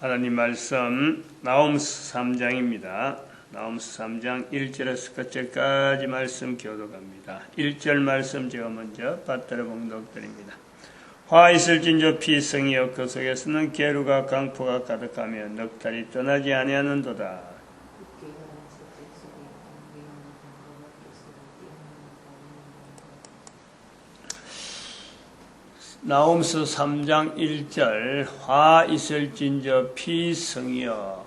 하나님 말씀 나홈스 3장입니다. 나홈스 3장 1절에서 끝절까지 말씀 교독합니다. 1절 말씀 제가 먼저 받들어 봉독드립니다. 화 있을진저 피성이여 그 속에서는 계루가 강포가 가득하며 넉달이 떠나지 아니하는도다. 나홈스 3장 1절 화 있을진저 피성이여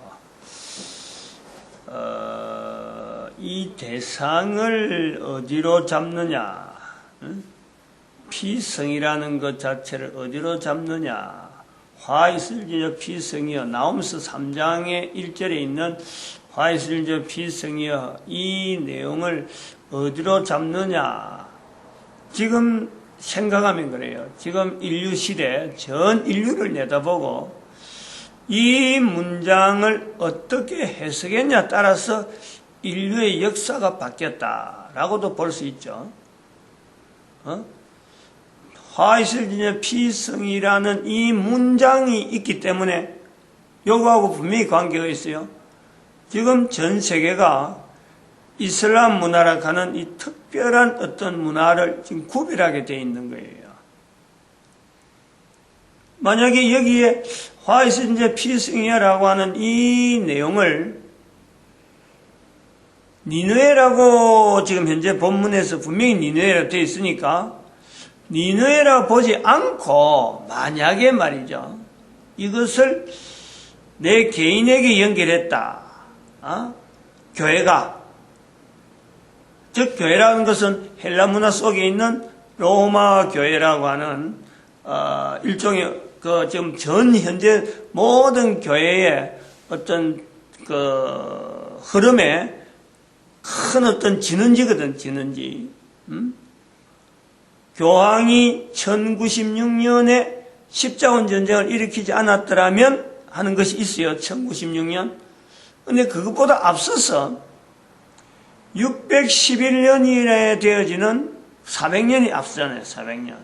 이 대상을 어디로 잡느냐? 피성이라는 것 자체를 어디로 잡느냐? 화 있을진저 피성이여 나홈스 3장의 1절에 있는 화 있을진저 피성이여 이 내용을 어디로 잡느냐? 지금 생각하면 그래요. 지금 인류 시대 전 인류를 내다보고 이 문장을 어떻게 해석했냐 따라서 인류의 역사가 바뀌었다라고도 볼 수 있죠. 화 있을진저 피성이라는 이 문장이 있기 때문에 요거하고 분명히 관계가 있어요. 지금 전 세계가 이슬람 문화라 하는 이 특별한 어떤 문화를 지금 구별하게 되어 있는 거예요. 만약에 여기에 화 있을진저 피성이여라고 하는 이 내용을 니느웨라고 지금 현재 본문에서 분명히 니느웨라고 되어 있으니까 니느웨라고 보지 않고 만약에 말이죠. 이것을 내 개인에게 연결했다. 교회가 즉 교회라는 것은 헬라 문화 속에 있는 로마 교회라고 하는 일종의 지금 전 현재 모든 교회의 어떤 흐름에 큰 어떤 진원지거든, 진원지. 교황이 1096년에 십자군 전쟁을 일으키지 않았더라면 하는 것이 있어요. 1096년. 근데 그것보다 앞서서 611년이래 되어지는 400년이 앞서잖아요. 400년.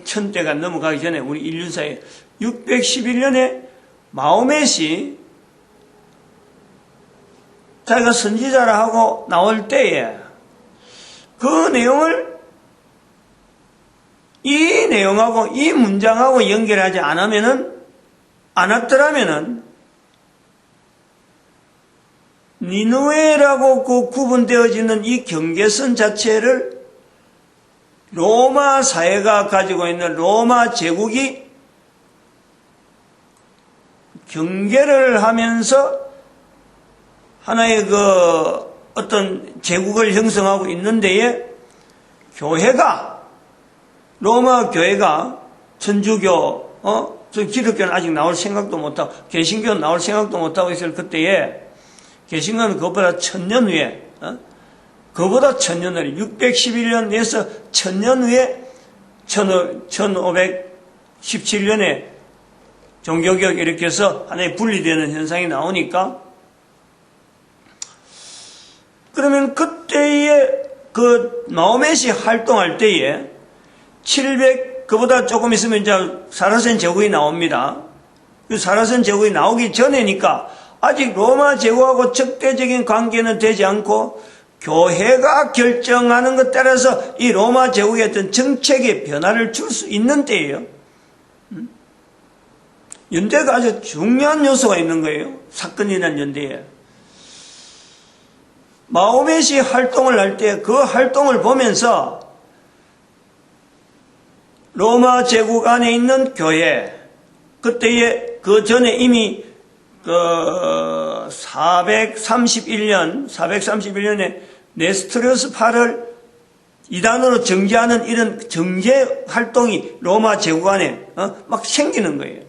천대가 넘어가기 전에 우리 인류사에 611년에 마호멧이 자기가 선지자라 하고 나올 때에 그 내용을 이 내용하고 이 문장하고 연결하지 않았더라면은 니느웨라고 구분되어지는 이 경계선 자체를 로마 사회가 가지고 있는 로마 제국이 경계를 하면서 하나의 어떤 제국을 형성하고 있는 데에 교회가, 로마 교회가 천주교, 기독교는 아직 나올 생각도 못하고, 개신교는 나올 생각도 못하고 있을 그때에 개신교는 그것보다 1000년 후에, 그보다 1000년 후에, 611년에서 1000년 후에 1517년에 종교개혁 이렇게 해서 하나의 분리되는 현상이 나오니까 그러면 그때에 마호멧이 활동할 때에 그보다 조금 있으면 이제 사라센 제국이 나옵니다. 그 사라센 제국이 나오기 전에니까 아직 로마 제국하고 적대적인 관계는 되지 않고 교회가 결정하는 것 따라서 이 로마 제국의 어떤 정책에 변화를 줄 수 있는 때예요. 연대가 아주 중요한 요소가 있는 거예요. 사건이란 연대에. 마호멧이 활동을 할 때 그 활동을 보면서 로마 제국 안에 있는 교회, 그때에 그 전에 이미 431년에 네스토리우스파를 이단으로 정죄하는 이런 정죄 활동이 로마 제국 안에 막 생기는 거예요.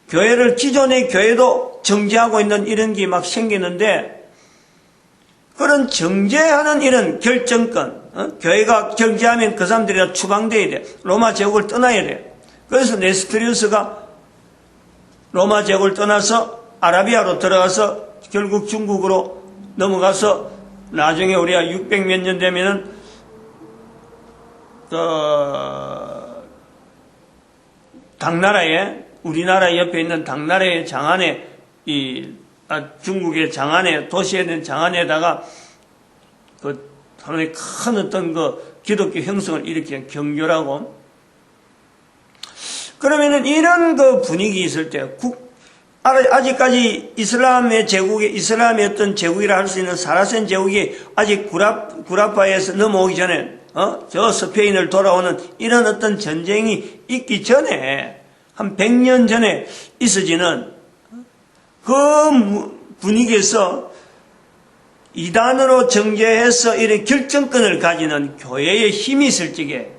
교회를 기존의 교회도 정죄하고 있는 이런 게 막 생기는데 그런 정죄하는 이런 결정권, 교회가 정죄하면 그 사람들이 다 추방돼야 돼. 로마 제국을 떠나야 돼. 그래서 네스토리우스가 로마 제국을 떠나서 아라비아로 들어가서 결국 중국으로 넘어가서 나중에 우리가 600몇 년 되면은 당나라에 우리나라 옆에 있는 당나라의 장안에 중국의 장안에 도시에 있는 장안에다가 그 하나의 큰 어떤 그 기독교 형성을 일으킨 경교라고. 그러면은 이런 그 분위기 있을 때 아직까지 이슬람의 어떤 제국이라 할 수 있는 사라센 제국이 아직 구라파에서 넘어오기 전에, 저 스페인을 돌아오는 이런 어떤 전쟁이 있기 전에, 한 100년 전에 있어지는 그 분위기에서 이단으로 정죄해서 이런 결정권을 가지는 교회의 힘이 있을 적에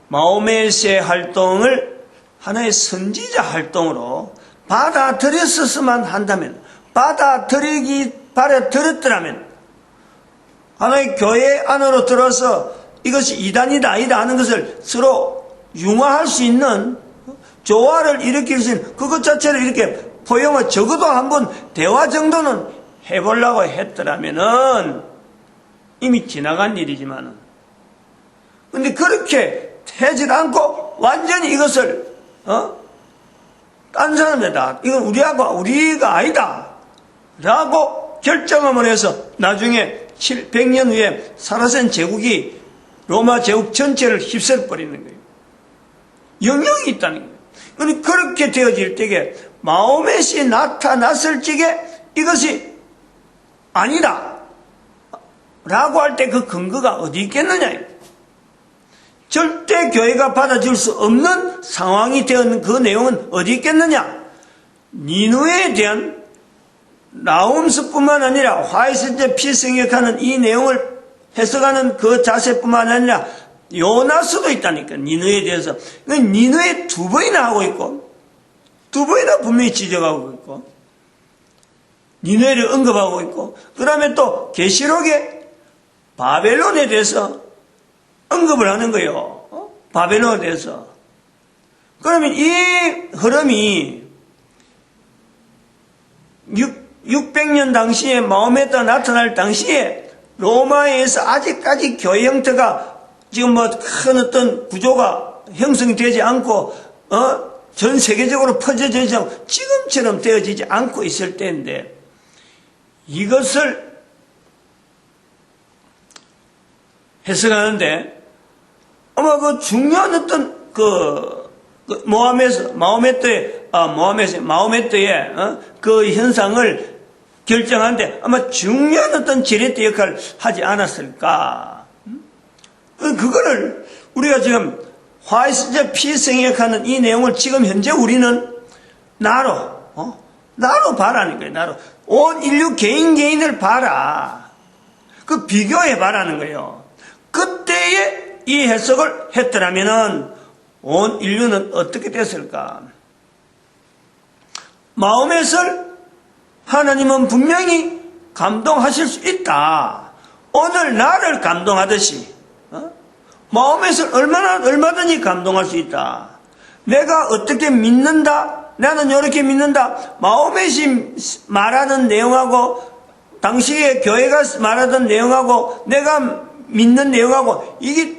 마호메스의 활동을 하나의 선지자 활동으로 받아들였었으면 한다면, 받아들였더라면, 하나의 교회 안으로 들어서 이것이 이단이다, 아니다 하는 것을 서로 융화할 수 있는, 조화를 일으킬 수 있는 그것 자체를 이렇게 포용을 적어도 한번 대화 정도는 해보려고 했더라면은 이미 지나간 일이지만은. 근데 그렇게 하지 않고 완전히 이것을 딴 사람이다. 이건 우리가 아니다. 라고 결정함을 해서 나중에 100년 후에 사라센 제국이 로마 제국 전체를 휩쓸어버리는 거예요. 영향이 있다는 거예요. 그렇게 되어질 때에 마호멧이 나타났을 적에 이것이 아니다. 라고 할 때 그 근거가 어디 있겠느냐. 절대 교회가 받아줄 수 없는 상황이 되는 그 내용은 어디 있겠느냐? 니누에 대한 나움스뿐만 아니라 화이스제 피성역하는 이 내용을 해석하는 그 자세뿐만 아니라 요나스도 있다니까. 니누에 대해서. 니누에 2번이나 하고 있고, 2번이나 분명히 지적하고 있고, 니누에를 언급하고 있고, 그 다음에 또 계시록에 바벨론에 대해서 언급을 하는 거예요. 바벨론에 대해서. 그러면 이 흐름이 600년 당시에 마호메트가 나타날 당시에 로마에서 아직까지 교회 형태가 지금 큰 어떤 구조가 형성이 되지 않고 전 세계적으로 퍼져지지 않고 지금처럼 되어지지 않고 있을 때인데 이것을 해석하는데 아마 그 중요한 어떤 마호메트의 그 현상을 결정하는데 아마 중요한 어떤 지렛대 역할을 하지 않았을까. 그거를 우리가 지금 화이스제 피성역하는 이 내용을 지금 현재 우리는 나로 봐라는 거예요. 나로. 온 인류 개인을 봐라. 그 비교해 봐라는 거예요. 그때에 이 해석을 했더라면은 온 인류는 어떻게 됐을까? 마호멧을 하나님은 분명히 감동하실 수 있다. 오늘 나를 감동하듯이 마호멧을 얼마든지 감동할 수 있다. 내가 어떻게 믿는다? 나는 이렇게 믿는다. 마호멧이 말하는 내용하고 당시에 교회가 말하던 내용하고 내가 믿는 내용하고 이게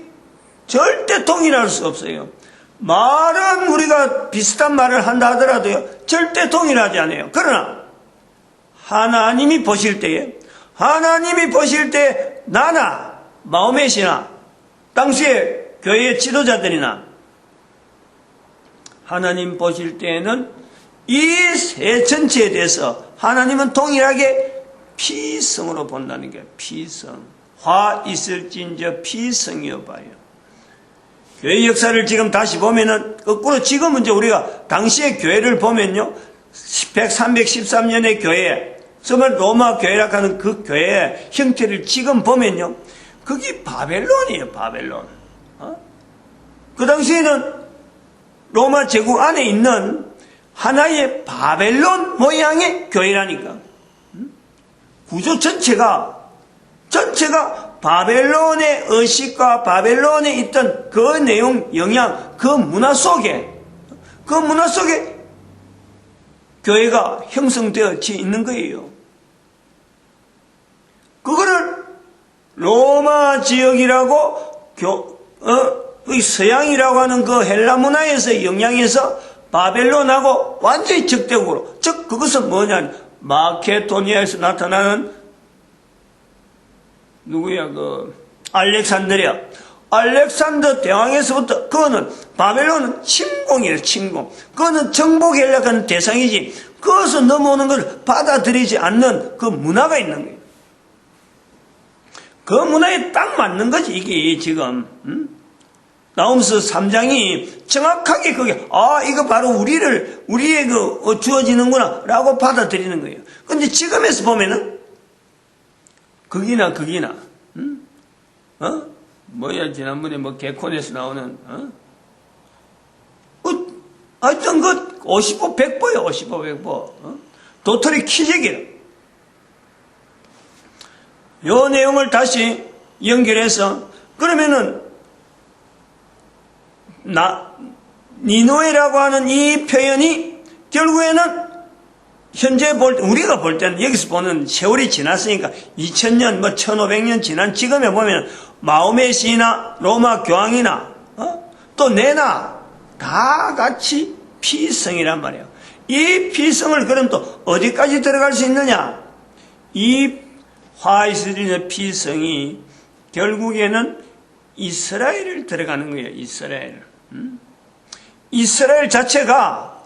절대 동일할 수 없어요. 말은 우리가 비슷한 말을 한다 하더라도요. 절대 동일하지 않아요. 그러나 하나님이 보실 때에 나나 마호멧이나 당시에 교회의 지도자들이나 하나님 보실 때에는 이 세 전체에 대해서 하나님은 동일하게 피성으로 본다는 게 피성. 화 있을진저 피성이여 봐요. 교회 역사를 지금 다시 보면은 거꾸로 지금은 이제 우리가 당시의 교회를 보면요. 313년의 교회, 정말 로마 교회라고 하는 그 교회의 형태를 지금 보면요. 그게 바벨론이에요. 바벨론. 그 당시에는 로마 제국 안에 있는 하나의 바벨론 모양의 교회라니까. 구조 전체가 바벨론의 의식과 바벨론에 있던 그 내용, 영향, 그 문화 속에 교회가 형성되어 있는 거예요. 그거를 로마 지역이라고 서양이라고 하는 그 헬라 문화에서 영향에서 바벨론하고 완전히 적대국으로, 즉 그것은 뭐냐, 마케도니아에서 나타나는 누구야, 알렉산드리아, 알렉산더 대왕에서부터, 그거는 바벨론은 침공이에요. 침공. 그거는 정복에 연락하는 대상이지, 그것을 넘어오는 걸 받아들이지 않는 그 문화가 있는 거예요. 그 문화에 딱 맞는 거지, 이게 지금. 나홈서 3장이 정확하게 그게, 이거 바로 우리의 주어지는구나, 라고 받아들이는 거예요. 근데 지금에서 보면은, 극이나, 뭐야, 지난번에 개콘에서 나오는, 하여튼 50보 100보예요, 50보 100보. 도토리 키재기예요. 요 내용을 다시 연결해서, 그러면은, 니노에라고 하는 이 표현이 결국에는 현재 우리가 볼 때는 여기서 보는 세월이 지났으니까 2000년, 1500년 지난 지금에 보면 마호메시나 로마 교황이나, 또 내나 다 같이 피성이란 말이에요. 이 피성을 그럼 또 어디까지 들어갈 수 있느냐? 이 화이스리의 피성이 결국에는 이스라엘을 들어가는 거예요. 이스라엘 자체가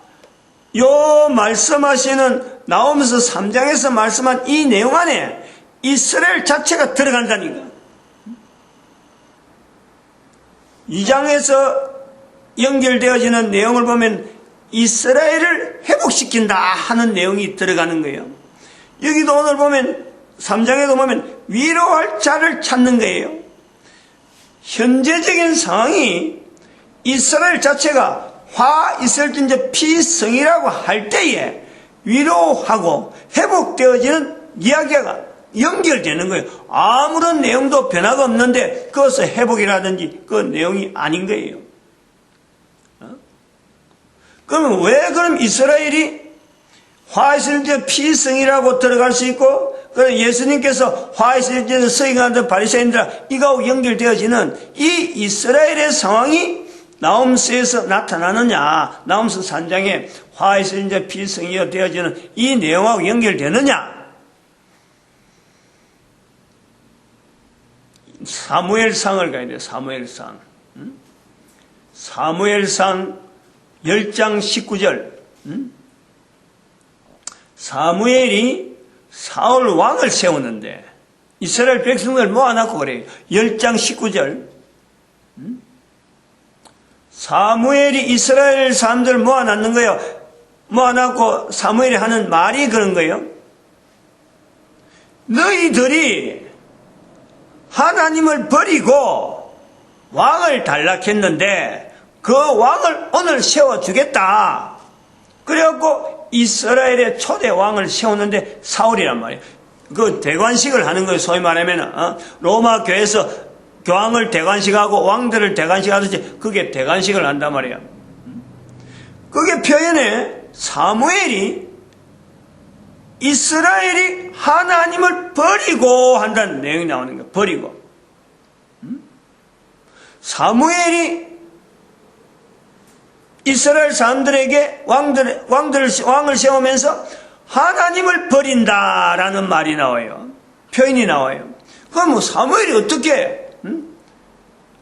요 말씀하시는 나오면서 3장에서 말씀한 이 내용 안에 이스라엘 자체가 들어간다니까. 2장에서 연결되어지는 내용을 보면 이스라엘을 회복시킨다 하는 내용이 들어가는 거예요. 여기도 오늘 보면 3장에도 보면 위로할 자를 찾는 거예요. 현재적인 상황이 이스라엘 자체가 이제 피성이라고 할 때에 위로하고 회복되어지는 이야기가 연결되는 거예요. 아무런 내용도 변화가 없는데 그것을 회복이라든지 그 내용이 아닌 거예요. 그러면 왜 그럼 이스라엘이 화이슬제 피성이라고 들어갈 수 있고, 그럼 예수님께서 화이슬제에서 서기관들 바리새인들 이거하고 연결되어지는 이 이스라엘의 상황이 나홈서에서 나타나느냐, 나홈서 3장에 화이슬제 피성이 되어지는 이 내용하고 연결되느냐? 사무엘상을 가야 돼요. 사무엘상. 사무엘상 10장 19절. 사무엘이 사울 왕을 세우는데 이스라엘 백성을 모아놓고 그래요. 10장 19절. 사무엘이 이스라엘 사람들을 모아놨는 거예요. 모아놓고 사무엘이 하는 말이 그런 거예요. 너희들이 하나님을 버리고 왕을 달락했는데 그 왕을 오늘 세워주겠다. 그래갖고 이스라엘의 초대 왕을 세우는데 사울이란 말이에요. 그 대관식을 하는 거예요. 소위 말하면 로마 교회에서 교황을 대관식하고 왕들을 대관식하듯이 그게 대관식을 한단 말이에요. 그게 표현에 사무엘이 이스라엘이 하나님을 버리고 한다는 내용이 나오는 거예요. 버리고. 사무엘이 이스라엘 사람들에게 왕을 세우면서 하나님을 버린다라는 말이 나와요. 표현이 나와요. 그럼 사무엘이 어떻게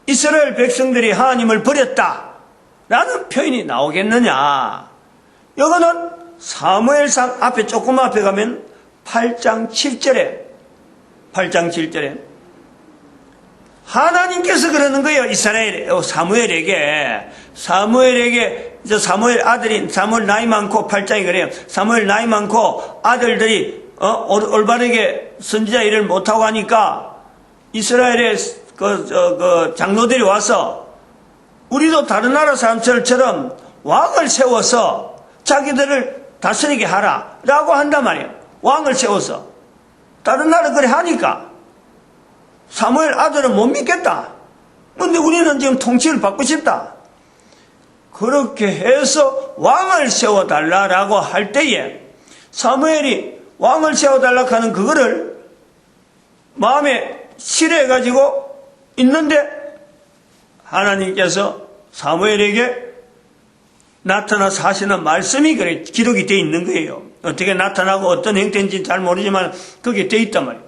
이스라엘 백성들이 하나님을 버렸다라는 표현이 나오겠느냐? 이거는 사무엘상 앞에 조금 앞에 가면 8장 7절에 하나님께서 그러는 거예요. 사무엘에게 이제 사무엘 아들인 사무엘 나이 많고 8장이 그래요. 사무엘 나이 많고 아들들이 올바르게 선지자 일을 못하고 하니까 이스라엘의 장로들이 와서 우리도 다른 나라 사람들처럼 왕을 세워서 자기들을 다스리게 하라 라고 한단 말이에요. 왕을 세워서 다른 나라 그래 하니까 사무엘 아들은 못 믿겠다. 근데 우리는 지금 통치를 받고 싶다. 그렇게 해서 왕을 세워달라라고 할 때에 사무엘이 왕을 세워달라고 하는 그거를 마음에 실해가지고 있는데 하나님께서 사무엘에게 나타나서 하시는 말씀이 그래 기록이 되어 있는 거예요. 어떻게 나타나고 어떤 형태인지 잘 모르지만 그게 되어 있단 말이에요.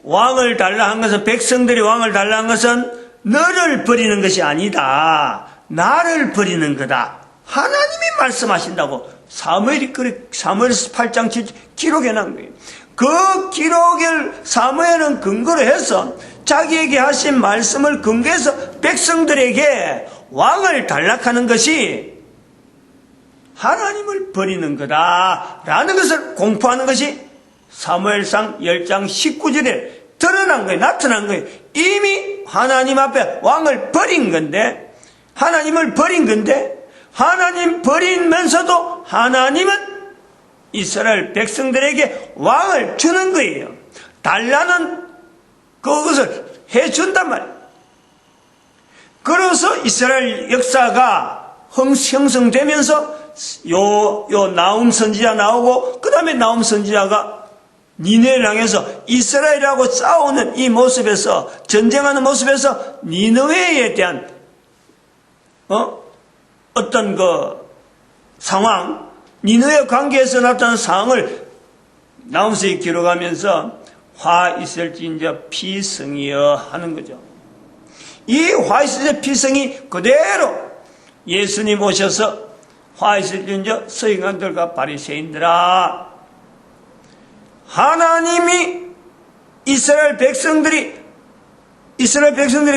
왕을 달라 한 것은, 백성들이 왕을 달라 한 것은 너를 버리는 것이 아니다. 나를 버리는 거다. 하나님이 말씀하신다고 사무엘서 8장 7절 기록해 놓은 거예요. 그 기록을 사무엘은 근거로 해서 자기에게 하신 말씀을 근거해서 백성들에게 왕을 단락하는 것이 하나님을 버리는 거다라는 것을 공포하는 것이 사무엘상 10장 19절에 드러난 거예요. 나타난 거예요. 이미 하나님 앞에 왕을 버린 건데, 하나님을 버린 건데, 하나님 버리면서도 하나님은 이스라엘 백성들에게 왕을 주는 거예요. 달라는 그것을 해준단 말이에요. 그래서 이스라엘 역사가 형성되면서 요 나움 선지자 나오고, 그 다음에 나움 선지자가 니느웨를 향해서 이스라엘하고 싸우는 이 모습에서, 전쟁하는 모습에서 니느웨에 대한 어떤 그 상황, 니느웨 관계에서 나타난 상황을 나움서에 기록하면서 화 있을진저 피성이여 하는 거죠. 이 화 있을진저 피성이 그대로 예수님 오셔서 화 있을진저 서기관들과 바리새인들아, 하나님이 이스라엘 백성들에게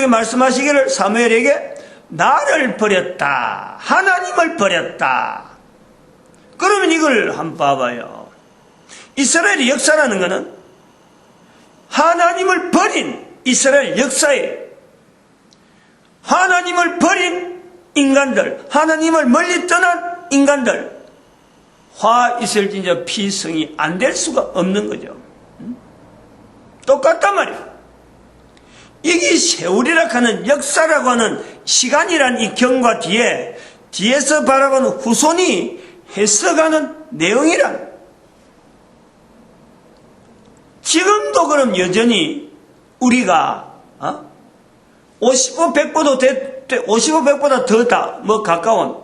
말씀하시기를 사무엘에게 나를 버렸다, 하나님을 버렸다. 그러면 이걸 한번 봐봐요. 이스라엘의 역사라는 것은 하나님을 버린 이스라엘 역사에 하나님을 버린 인간들, 하나님을 멀리 떠난 인간들, 화 있을진저 피성이 안 될 수가 없는 거죠. 똑같단 말이에요. 이게 세월이라 하는 역사라고 하는 시간이란 이 경과 뒤에서 바라보는 후손이 해석하는 내용이란, 지금도 그럼 여전히 우리가 55, 100보다 더 가까운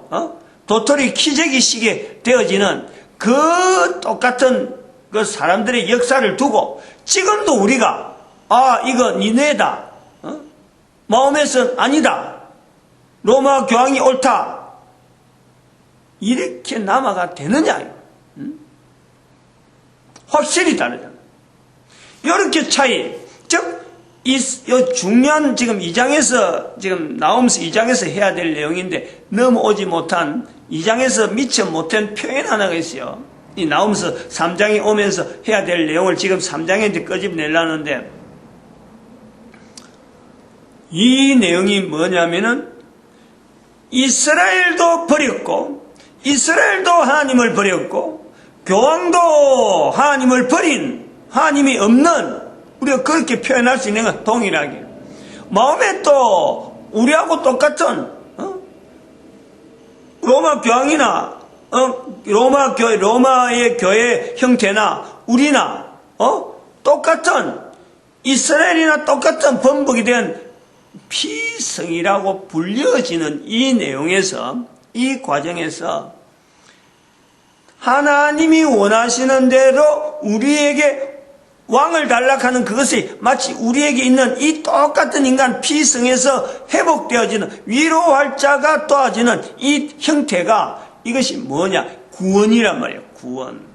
도토리 키재기 시기에 되어지는 그 똑같은 그 사람들의 역사를 두고 지금도 우리가 이거 니네다, 마음에선 아니다, 로마 교황이 옳다, 이렇게 남아가 되느냐? 확실히 다르잖아. 이렇게 차이, 즉 이 중요한 지금 2장에서 지금 나오면서 2장에서 해야 될 내용인데 넘어오지 못한 2장에서 미처 못한 표현 하나가 있어요. 이 나오면서 3장이 오면서 해야 될 내용을 지금 3장에 이제 끄집내려는데, 이 내용이 뭐냐면은 이스라엘도 버렸고, 이스라엘도 하나님을 버렸고, 교황도 하나님을 버린, 하나님이 없는, 우리가 그렇게 표현할 수 있는 건 동일하게 마음에 또 우리하고 똑같은 로마 교황이나 로마의 교회 형태나 우리나 똑같은 이스라엘이나 똑같은 범벅이 된 피성이라고 불려지는 이 내용에서, 이 과정에서 하나님이 원하시는 대로 우리에게 왕을 달락하는 그것이 마치 우리에게 있는 이 똑같은 인간 피성에서 회복되어지는, 위로할 자가 도와지는 이 형태가, 이것이 뭐냐? 구원이란 말이에요. 구원.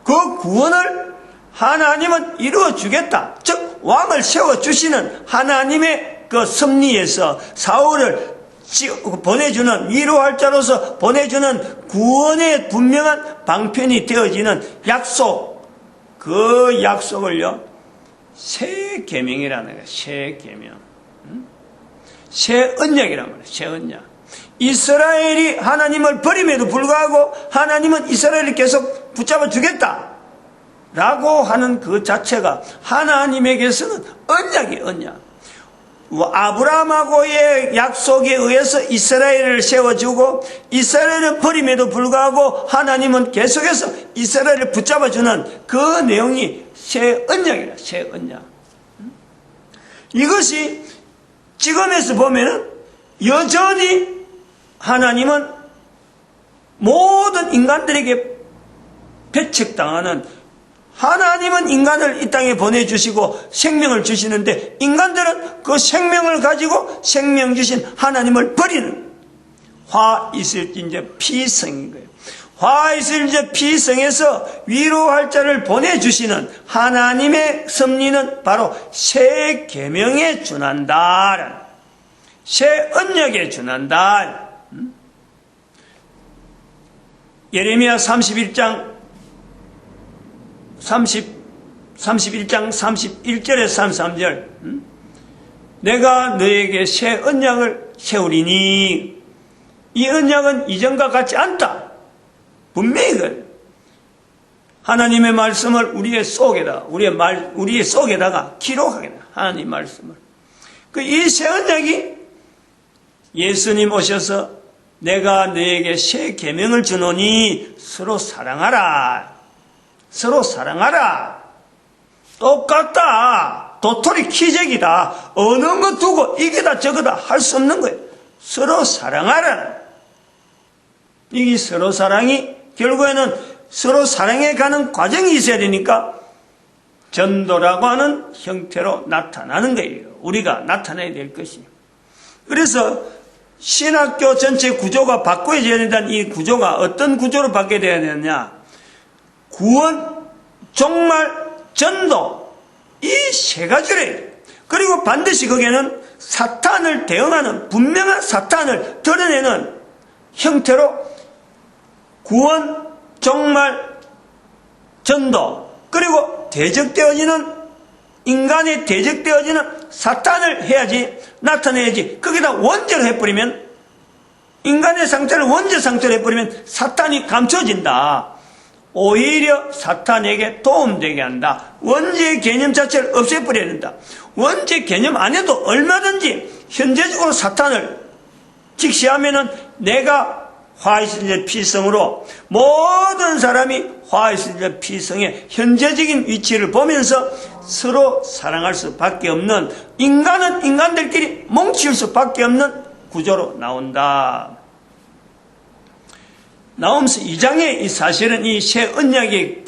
그 구원을 하나님은 이루어 주겠다. 즉 왕을 세워주시는 하나님의 그 섭리에서 사울을 보내주는, 위로할 자로서 보내주는 구원의 분명한 방편이 되어지는 약속, 그 약속을요 새 계명이라는 거예요. 새 계명, 새 언약이란 말이에요. 새 언약. 이스라엘이 하나님을 버림에도 불구하고 하나님은 이스라엘을 계속 붙잡아 주겠다 라고 하는 그 자체가 하나님에게서는 언약이에요. 언약. 아브라함하고의 약속에 의해서 이스라엘을 세워주고, 이스라엘을 버림에도 불구하고 하나님은 계속해서 이스라엘을 붙잡아주는 그 내용이 새 언약이라. 새 언약. 이것이 지금에서 보면은 여전히 하나님은 모든 인간들에게 배척당하는, 하나님은 인간을 이 땅에 보내주시고 생명을 주시는데 인간들은 그 생명을 가지고 생명 주신 하나님을 버리는 화이슬진저 피성인 거예요. 화이슬진저 피성에서 위로할 자를 보내주시는 하나님의 섭리는 바로 새 계명에 준한다, 새 언약에 준한다. 예레미야 31장 31절에 33절, 내가 너에게 새 언약을 세우리니 이 언약은 이전과 같지 않다. 분명히 그래요. 하나님의 말씀을 우리의 속에다가 기록하게 돼. 하나님 말씀을. 이 새 언약이 예수님 오셔서 내가 너에게 새 계명을 주노니 서로 사랑하라. 서로 사랑하라. 똑같다. 도토리 키재기다. 어느 것 두고 이게다 저거다 할 수 없는 거예요. 서로 사랑하라. 이게 서로 사랑이 결국에는 서로 사랑해 가는 과정이 있어야 되니까 전도라고 하는 형태로 나타나는 거예요. 우리가 나타내야 될 것이. 그래서 신학교 전체 구조가 바꿔야 된다는 이 구조가 어떤 구조로 바뀌어야 되느냐. 구원, 종말, 전도, 이 세 가지를. 그리고 반드시 거기에는 사탄을 대응하는, 분명한 사탄을 드러내는 형태로 구원, 종말, 전도, 그리고 대적되어지는, 인간에 대적되어지는 사탄을 해야지, 나타내야지. 거기다 원죄를 해버리면, 인간의 상태를 원죄 상태로 해버리면 사탄이 감춰진다. 오히려 사탄에게 도움되게 한다. 원죄의 개념 자체를 없애버려야 된다. 원죄 개념 안에도 얼마든지 현재적으로 사탄을 직시하면은 내가 화이슬의 피성으로 모든 사람이 화이슬의 피성의 현재적인 위치를 보면서 서로 사랑할 수밖에 없는, 인간은 인간들끼리 뭉칠 수밖에 없는 구조로 나온다. 나오면서 2장에 사실은 이 새 언약의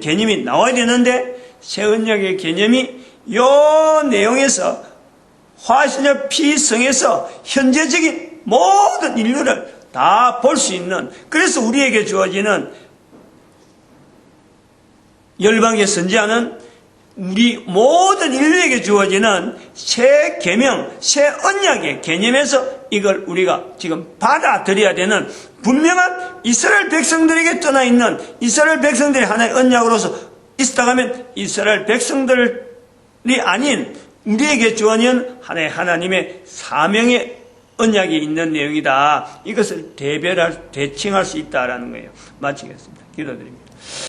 개념이 나와야 되는데, 새 언약의 개념이 요 내용에서 화이슬의 피성에서 현재적인 모든 인류를 다 볼 수 있는, 그래서 우리에게 주어지는 열방의 선지자는 우리 모든 인류에게 주어지는 새 계명, 새 언약의 개념에서 이걸 우리가 지금 받아들여야 되는, 분명한 이스라엘 백성들에게 떠나 있는, 이스라엘 백성들이 하나의 언약으로서 있다가면 이스라엘 백성들이 아닌 우리에게 주어진 하나의 하나님의 사명의 언약이 있는 내용이다. 이것을 대칭할 수 있다라는 거예요. 마치겠습니다. 기도드립니다.